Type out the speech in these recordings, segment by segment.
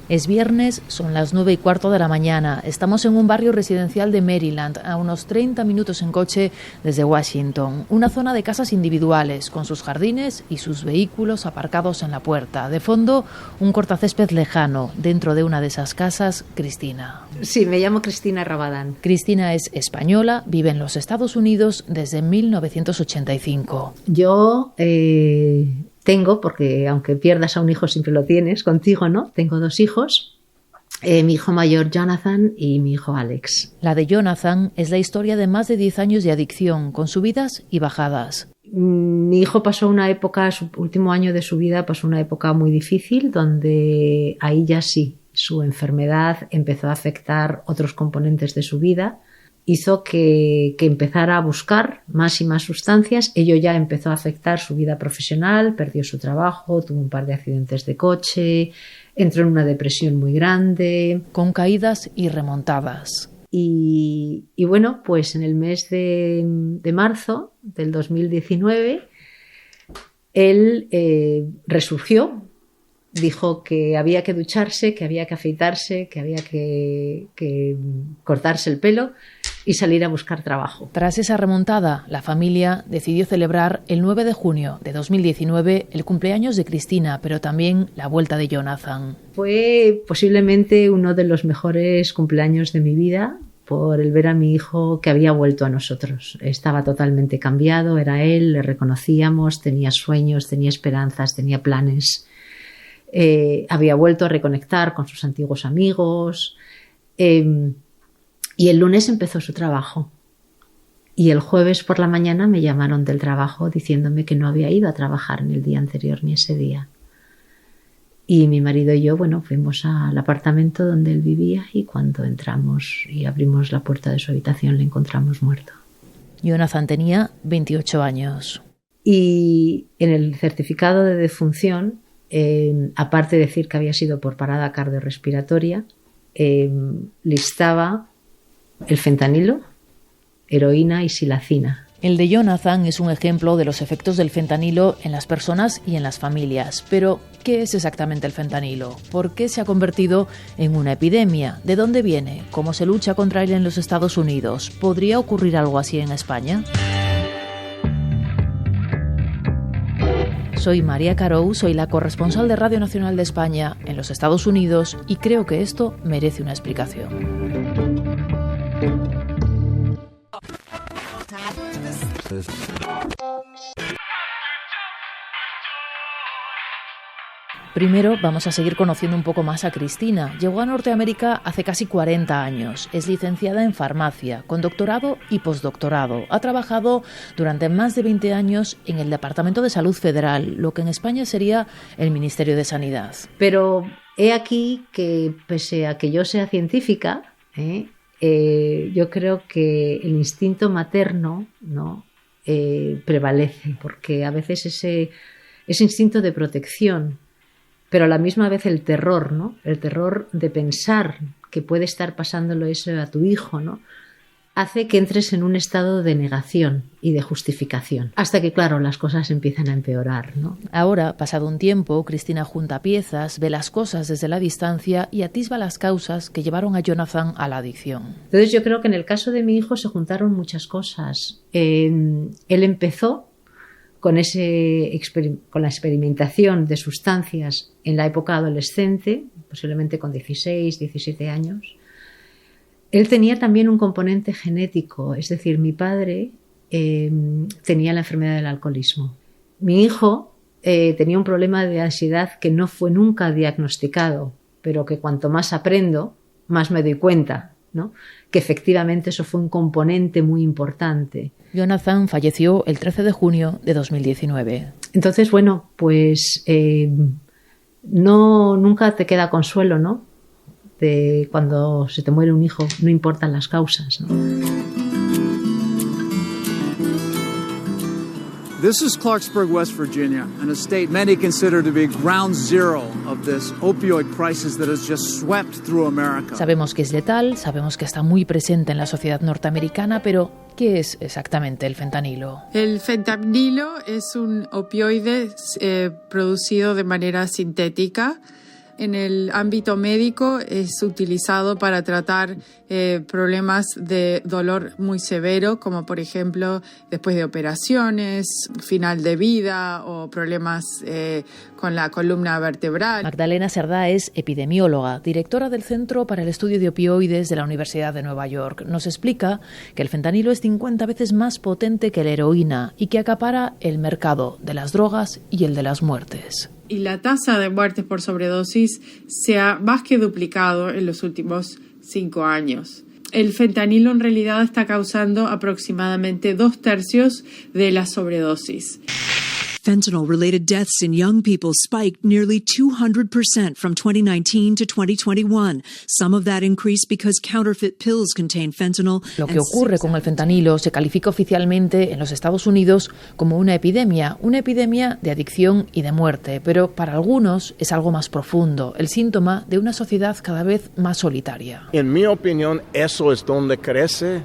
Es viernes, son las 9:15 de la mañana. Estamos en un barrio residencial de Maryland, a unos 30 minutos en coche desde Washington. Una zona de casas individuales, con sus jardines y sus vehículos aparcados en la puerta. De fondo, un cortacésped lejano. Dentro de una de esas casas, Cristina. Sí, me llamo Cristina Rabadán. Cristina es española, vive en los Estados Unidos desde 1985. Yo tengo, porque aunque pierdas a un hijo siempre lo tienes, contigo, ¿no? Tengo 2 hijos, mi hijo mayor Jonathan y mi hijo Alex. La de Jonathan es la historia de más de 10 años de adicción, con subidas y bajadas. Mi hijo pasó una época, su último año de su vida, pasó una época muy difícil, donde ahí ya sí, su enfermedad empezó a afectar otros componentes de su vida. Hizo que empezara a buscar más y más sustancias. Ello ya empezó a afectar su vida profesional, perdió su trabajo, tuvo un par de accidentes de coche, entró en una depresión muy grande. Con caídas y remontadas. Y bueno, pues en el mes de marzo del 2019, él resurgió. Dijo que había que ducharse, que había que afeitarse, que había que cortarse el pelo y salir a buscar trabajo. Tras esa remontada, la familia decidió celebrar el 9 de junio de 2019 el cumpleaños de Cristina, pero también la vuelta de Jonathan. Fue posiblemente uno de los mejores cumpleaños de mi vida, por el ver a mi hijo que había vuelto a nosotros. Estaba totalmente cambiado, era él, le reconocíamos, tenía sueños, tenía esperanzas, tenía planes. Había vuelto a reconectar con sus antiguos amigos y el lunes empezó su trabajo y el jueves por la mañana me llamaron del trabajo diciéndome que no había ido a trabajar en el día anterior ni ese día, y mi marido y yo, bueno, fuimos al apartamento donde él vivía y cuando entramos y abrimos la puerta de su habitación le encontramos muerto. Jonathan tenía 28 años. Y en el certificado de defunción, aparte de decir que había sido por parada cardiorrespiratoria, listaba el fentanilo, heroína y silacina. El de Jonathan es un ejemplo de los efectos del fentanilo en las personas y en las familias. Pero, ¿qué es exactamente el fentanilo? ¿Por qué se ha convertido en una epidemia? ¿De dónde viene? ¿Cómo se lucha contra él en los Estados Unidos? ¿Podría ocurrir algo así en España? Soy María Carou, soy la corresponsal de Radio Nacional de España en los Estados Unidos y creo que esto merece una explicación. Primero vamos a seguir conociendo un poco más a Cristina. Llegó a Norteamérica hace casi 40 años. Es licenciada en farmacia, con doctorado y postdoctorado. Ha trabajado durante más de 20 años en el Departamento de Salud Federal, lo que en España sería el Ministerio de Sanidad. Pero he aquí que, pese a que yo sea científica, yo creo que el instinto materno, ¿no? Prevalece, porque a veces ese instinto de protección, pero a la misma vez el terror, ¿no? El terror de pensar que puede estar pasándolo eso a tu hijo, ¿no? Hace que entres en un estado de negación y de justificación, hasta que, claro, las cosas empiezan a empeorar, ¿no? Ahora, pasado un tiempo, Cristina junta piezas, ve las cosas desde la distancia y atisba las causas que llevaron a Jonathan a la adicción. Entonces yo creo que en el caso de mi hijo se juntaron muchas cosas. Él empezó con la experimentación de sustancias en la época adolescente, posiblemente con 16, 17 años. Él tenía también un componente genético, es decir, mi padre tenía la enfermedad del alcoholismo. Mi hijo tenía un problema de ansiedad que no fue nunca diagnosticado, pero que cuanto más aprendo, más me doy cuenta, ¿no? Que efectivamente eso fue un componente muy importante. Jonathan falleció el 13 de junio de 2019. Entonces, bueno, pues nunca te queda consuelo, ¿no? De cuando se te muere un hijo, no importan las causas, ¿no? This is Clarksburg, West Virginia, an state many consider to be ground zero of this opioid crisis that has just swept through America. Sabemos que es letal, sabemos que está muy presente en la sociedad norteamericana, pero ¿qué es exactamente el fentanilo? El fentanilo es un opioide producido de manera sintética en el ámbito médico es utilizado para tratar problemas de dolor muy severo, como por ejemplo después de operaciones, final de vida o problemas con la columna vertebral. Magdalena Cerdá es epidemióloga, directora del Centro para el Estudio de Opioides de la Universidad de Nueva York. Nos explica que el fentanilo es 50 veces más potente que la heroína y que acapara el mercado de las drogas y el de las muertes. Y la tasa de muertes por sobredosis se ha más que duplicado en los últimos 5 años. El fentanilo en realidad está causando aproximadamente 2/3 de la sobredosis. Fentanyl-related deaths in young people spiked nearly 200% from 2019 to 2021. Some of that increase because counterfeit pills contain fentanyl. Lo que ocurre con el fentanilo se califica oficialmente en los Estados Unidos como una epidemia de adicción y de muerte, pero para algunos es algo más profundo, el síntoma de una sociedad cada vez más solitaria. En mi opinión, eso es donde crece,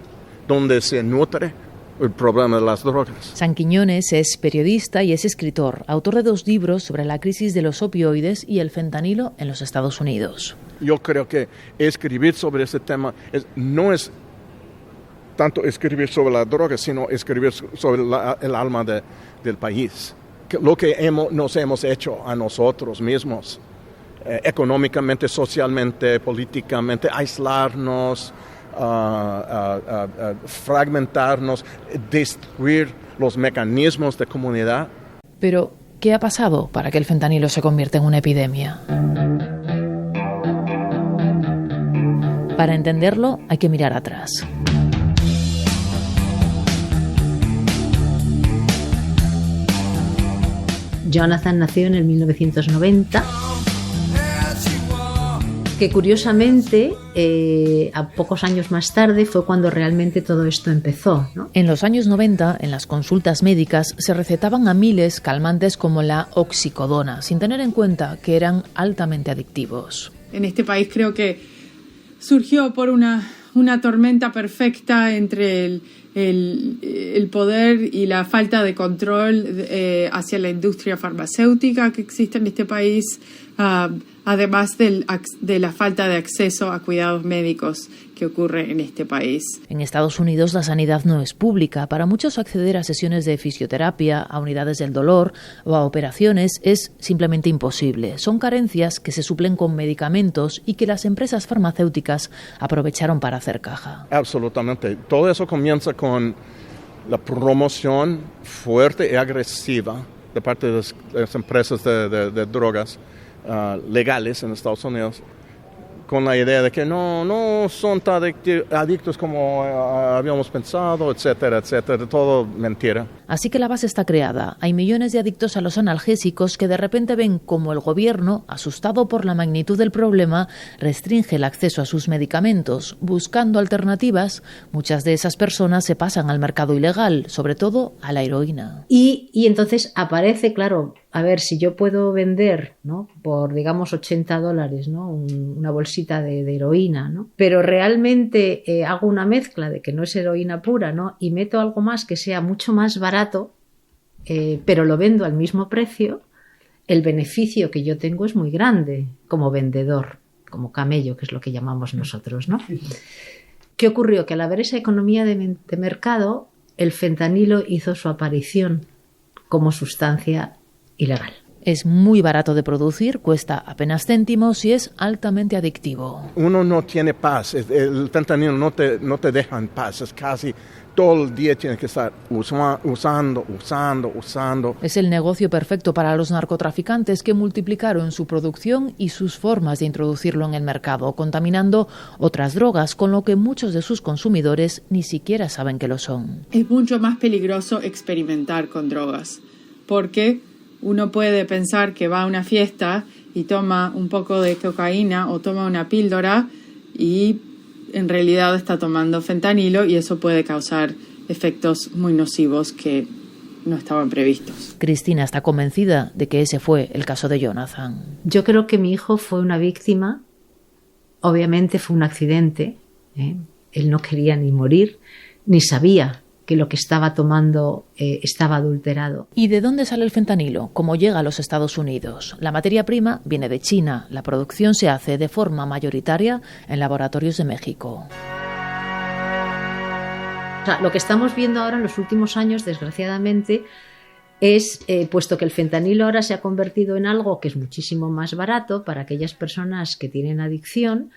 donde se nutre el problema de las drogas. San Quiñones es periodista y es escritor, autor de 2 libros sobre la crisis de los opioides y el fentanilo en los Estados Unidos. Yo creo que escribir sobre ese tema no es tanto escribir sobre la droga, sino escribir sobre el alma del país. Lo que nos hemos hecho a nosotros mismos, económicamente, socialmente, políticamente, aislarnos, fragmentarnos, destruir los mecanismos de comunidad. Pero, ¿qué ha pasado para que el fentanilo se convierta en una epidemia? Para entenderlo, hay que mirar atrás. Jonathan nació en el 1990. Que curiosamente, a pocos años más tarde, fue cuando realmente todo esto empezó, ¿no? En los años 90, en las consultas médicas, se recetaban a miles calmantes como la oxicodona, sin tener en cuenta que eran altamente adictivos. En este país creo que surgió por una tormenta perfecta entre el poder y la falta de control hacia la industria farmacéutica que existe en este país, además de la falta de acceso a cuidados médicos que ocurre en este país. En Estados Unidos la sanidad no es pública. Para muchos acceder a sesiones de fisioterapia, a unidades del dolor o a operaciones es simplemente imposible. Son carencias que se suplen con medicamentos y que las empresas farmacéuticas aprovecharon para hacer caja. Absolutamente. Todo eso comienza con la promoción fuerte y agresiva de parte de las empresas de drogas legales en Estados Unidos, con la idea de que no son tan adictos como habíamos pensado, etcétera, etcétera, todo mentira. Así que la base está creada. Hay millones de adictos a los analgésicos que de repente ven como el gobierno, asustado por la magnitud del problema, restringe el acceso a sus medicamentos. Buscando alternativas, muchas de esas personas se pasan al mercado ilegal, sobre todo a la heroína. Y entonces aparece, claro, a ver, si yo puedo vender, ¿no?, por, digamos, $80, ¿no?, una bolsita de heroína, ¿no?, pero realmente hago una mezcla de que no es heroína pura, ¿no?, y meto algo más que sea mucho más barato, pero lo vendo al mismo precio, el beneficio que yo tengo es muy grande como vendedor, como camello, que es lo que llamamos nosotros, ¿no? ¿Qué ocurrió? Que al haber esa economía de mercado, el fentanilo hizo su aparición como sustancia ilegal. Es muy barato de producir, cuesta apenas céntimos y es altamente adictivo. Uno no tiene paz, el fentanilo no te deja en paz, es casi todo el día tienes que estar usando. Es el negocio perfecto para los narcotraficantes que multiplicaron su producción y sus formas de introducirlo en el mercado, contaminando otras drogas, con lo que muchos de sus consumidores ni siquiera saben que lo son. Es mucho más peligroso experimentar con drogas, porque uno puede pensar que va a una fiesta y toma un poco de cocaína o toma una píldora y en realidad está tomando fentanilo y eso puede causar efectos muy nocivos que no estaban previstos. Cristina está convencida de que ese fue el caso de Jonathan. Yo creo que mi hijo fue una víctima, obviamente fue un accidente, Él no quería ni morir, ni sabía que lo que estaba tomando estaba adulterado. ¿Y de dónde sale el fentanilo? ¿Cómo llega a los Estados Unidos? La materia prima viene de China. La producción se hace de forma mayoritaria en laboratorios de México. O sea, lo que estamos viendo ahora en los últimos años, desgraciadamente, es, puesto que el fentanilo ahora se ha convertido en algo que es muchísimo más barato para aquellas personas que tienen adicción,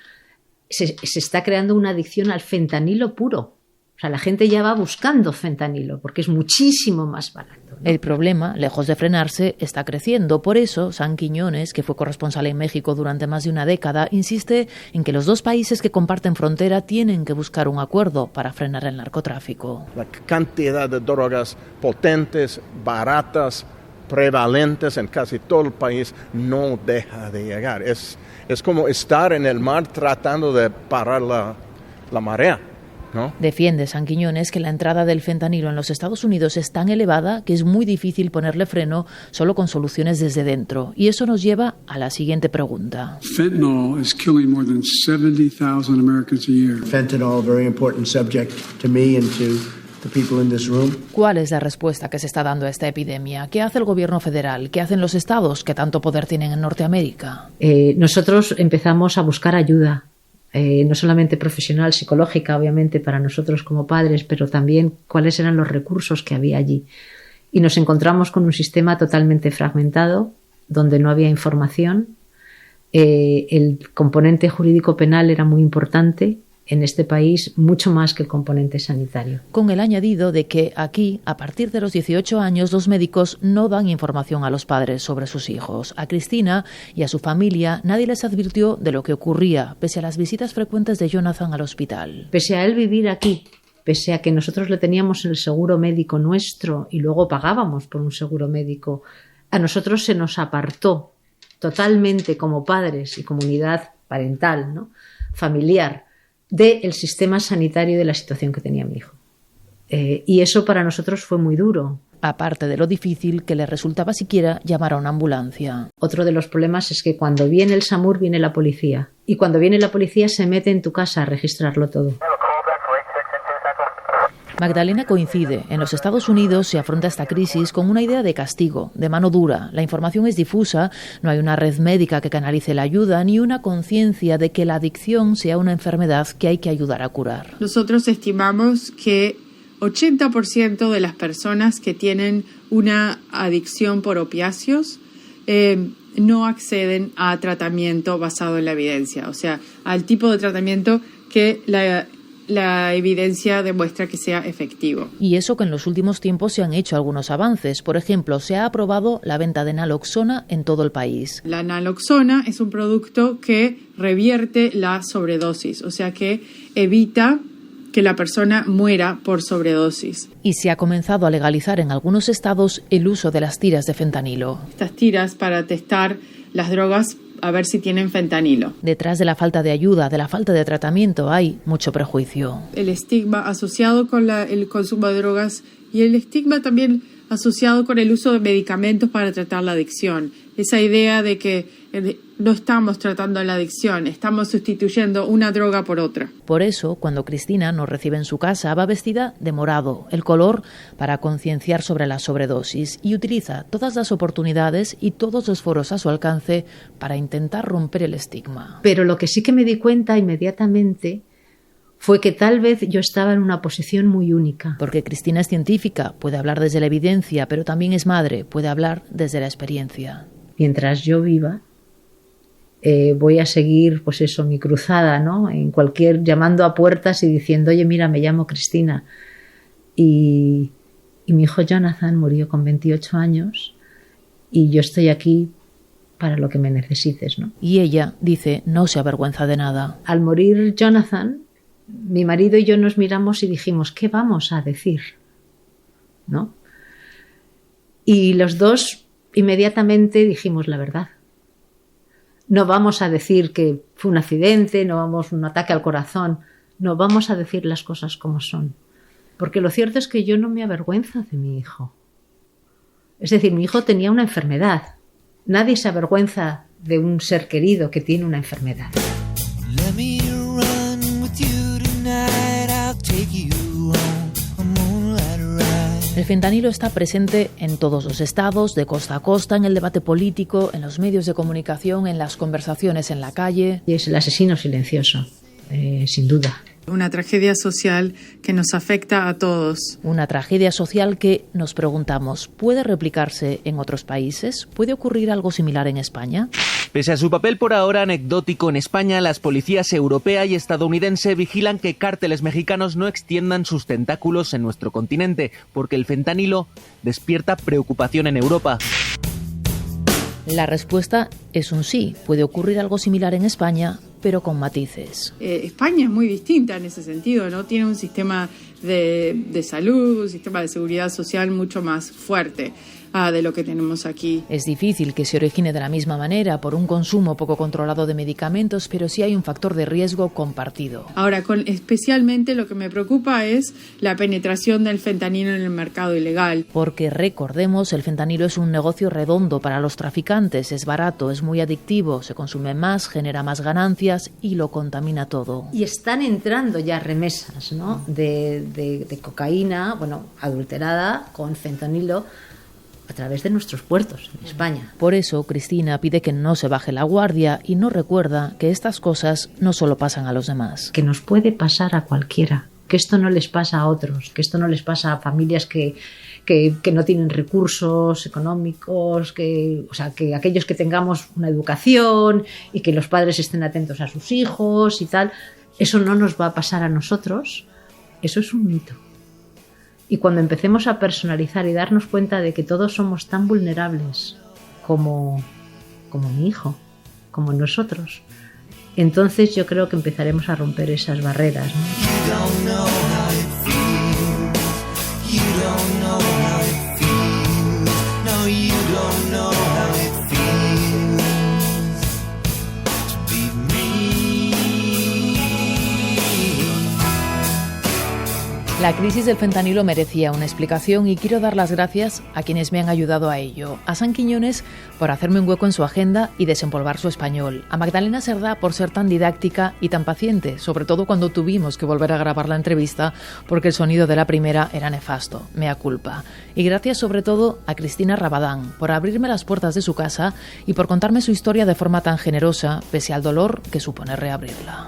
se está creando una adicción al fentanilo puro. O sea, la gente ya va buscando fentanilo porque es muchísimo más barato, ¿no? El problema, lejos de frenarse, está creciendo. Por eso, San Quiñones, que fue corresponsal en México durante más de una década, insiste en que los dos países que comparten frontera tienen que buscar un acuerdo para frenar el narcotráfico. La cantidad de drogas potentes, baratas, prevalentes en casi todo el país no deja de llegar. Es como estar en el mar tratando de parar la marea, ¿no? Defiende San Quiñones que la entrada del fentanilo en los Estados Unidos es tan elevada que es muy difícil ponerle freno solo con soluciones desde dentro. Y eso nos lleva a la siguiente pregunta. Fentanyl is killing more than 70,000 Americans a year. Fentanyl, a very important subject to me and to the people in this room. ¿Cuál es la respuesta que se está dando a esta epidemia? ¿Qué hace el gobierno federal? ¿Qué hacen los estados que tanto poder tienen en Norteamérica? Nosotros empezamos a buscar ayuda. No solamente profesional, psicológica, obviamente, para nosotros como padres, pero también cuáles eran los recursos que había allí. Y nos encontramos con un sistema totalmente fragmentado, donde no había información. El componente jurídico penal era muy importante en este país, mucho más que el componente sanitario. Con el añadido de que aquí, a partir de los 18 años, los médicos no dan información a los padres sobre sus hijos. A Cristina y a su familia nadie les advirtió de lo que ocurría, pese a las visitas frecuentes de Jonathan al hospital. Pese a él vivir aquí, pese a que nosotros le teníamos el seguro médico nuestro y luego pagábamos por un seguro médico, a nosotros se nos apartó totalmente como padres y comunidad parental, ¿no?, familiar, del sistema sanitario y de la situación que tenía mi hijo. Y eso para nosotros fue muy duro. Aparte de lo difícil que le resultaba siquiera llamar a una ambulancia. Otro de los problemas es que cuando viene el SAMUR viene la policía. Y cuando viene la policía se mete en tu casa a registrarlo todo. Magdalena coincide. En los Estados Unidos se afronta esta crisis con una idea de castigo, de mano dura. La información es difusa, no hay una red médica que canalice la ayuda, ni una conciencia de que la adicción sea una enfermedad que hay que ayudar a curar. Nosotros estimamos que 80% de las personas que tienen una adicción por opiáceos no acceden a tratamiento basado en la evidencia, o sea, al tipo de tratamiento que la evidencia demuestra que sea efectivo. Y eso que en los últimos tiempos se han hecho algunos avances. Por ejemplo, se ha aprobado la venta de naloxona en todo el país. La naloxona es un producto que revierte la sobredosis, o sea que evita que la persona muera por sobredosis. Y se ha comenzado a legalizar en algunos estados el uso de las tiras de fentanilo. Estas tiras para testar las drogas a ver si tienen fentanilo. Detrás de la falta de ayuda, de la falta de tratamiento, hay mucho prejuicio. El estigma asociado con el consumo de drogas y el estigma también asociado con el uso de medicamentos para tratar la adicción. Esa idea de que no estamos tratando la adicción, estamos sustituyendo una droga por otra. Por eso, cuando Cristina nos recibe en su casa, va vestida de morado, el color para concienciar sobre la sobredosis, y utiliza todas las oportunidades y todos los foros a su alcance para intentar romper el estigma. Pero lo que sí que me di cuenta inmediatamente fue que tal vez yo estaba en una posición muy única. Porque Cristina es científica, puede hablar desde la evidencia, pero también es madre, puede hablar desde la experiencia. Mientras yo viva, voy a seguir, pues eso, mi cruzada, ¿no? Llamando a puertas y diciendo, oye, mira, me llamo Cristina. Y mi hijo Jonathan murió con 28 años y yo estoy aquí para lo que me necesites, ¿no? Y ella dice, no se avergüenza de nada. Al morir Jonathan, mi marido y yo nos miramos y dijimos, ¿qué vamos a decir? ¿No? Y los dos inmediatamente dijimos la verdad. No vamos a decir que fue un accidente, no vamos un ataque al corazón, no, vamos a decir las cosas como son. Porque lo cierto es que yo no me avergüenzo de mi hijo. Es decir, mi hijo tenía una enfermedad. Nadie se avergüenza de un ser querido que tiene una enfermedad. Let me run with you tonight, I'll take you on a moonlight El fentanilo está presente en todos los estados, de costa a costa, en el debate político, en los medios de comunicación, en las conversaciones en la calle. Y es el asesino silencioso, sin duda. Una tragedia social que nos afecta a todos. Una tragedia social que, nos preguntamos, ¿puede replicarse en otros países? ¿Puede ocurrir algo similar en España? Pese a su papel por ahora anecdótico en España, las policías europea y estadounidense vigilan que cárteles mexicanos no extiendan sus tentáculos en nuestro continente, porque el fentanilo despierta preocupación en Europa. La respuesta es un sí. Puede ocurrir algo similar en España, pero con matices. España es muy distinta en ese sentido, ¿no? Tiene un sistema de salud, un sistema de seguridad social mucho más fuerte de lo que tenemos aquí. Es difícil que se origine de la misma manera por un consumo poco controlado de medicamentos, pero sí hay un factor de riesgo compartido. Ahora, especialmente lo que me preocupa es la penetración del fentanilo en el mercado ilegal. Porque recordemos, el fentanilo es un negocio redondo para los traficantes, es barato, es muy adictivo, se consume más, genera más ganancias y lo contamina todo. Y están entrando ya remesas, ¿no? de cocaína, adulterada con fentanilo, a través de nuestros puertos en España. Por eso, Cristina pide que no se baje la guardia y nos recuerda que estas cosas no solo pasan a los demás. Que nos puede pasar a cualquiera, que esto no les pasa a otros, que esto no les pasa a familias que no tienen recursos económicos, que aquellos que tengamos una educación y que los padres estén atentos a sus hijos y tal, eso no nos va a pasar a nosotros. Eso es un mito. Y cuando empecemos a personalizar y darnos cuenta de que todos somos tan vulnerables como mi hijo, como nosotros, entonces yo creo que empezaremos a romper esas barreras, ¿no? La crisis del fentanilo merecía una explicación y quiero dar las gracias a quienes me han ayudado a ello. A San Quiñones por hacerme un hueco en su agenda y desempolvar su español. A Magdalena Cerdá por ser tan didáctica y tan paciente, sobre todo cuando tuvimos que volver a grabar la entrevista porque el sonido de la primera era nefasto, mea culpa. Y gracias sobre todo a Cristina Rabadán por abrirme las puertas de su casa y por contarme su historia de forma tan generosa, pese al dolor que supone reabrirla.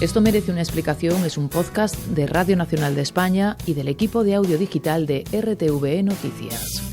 Esto merece una explicación es un podcast de Radio Nacional de España y del equipo de audio digital de RTVE Noticias.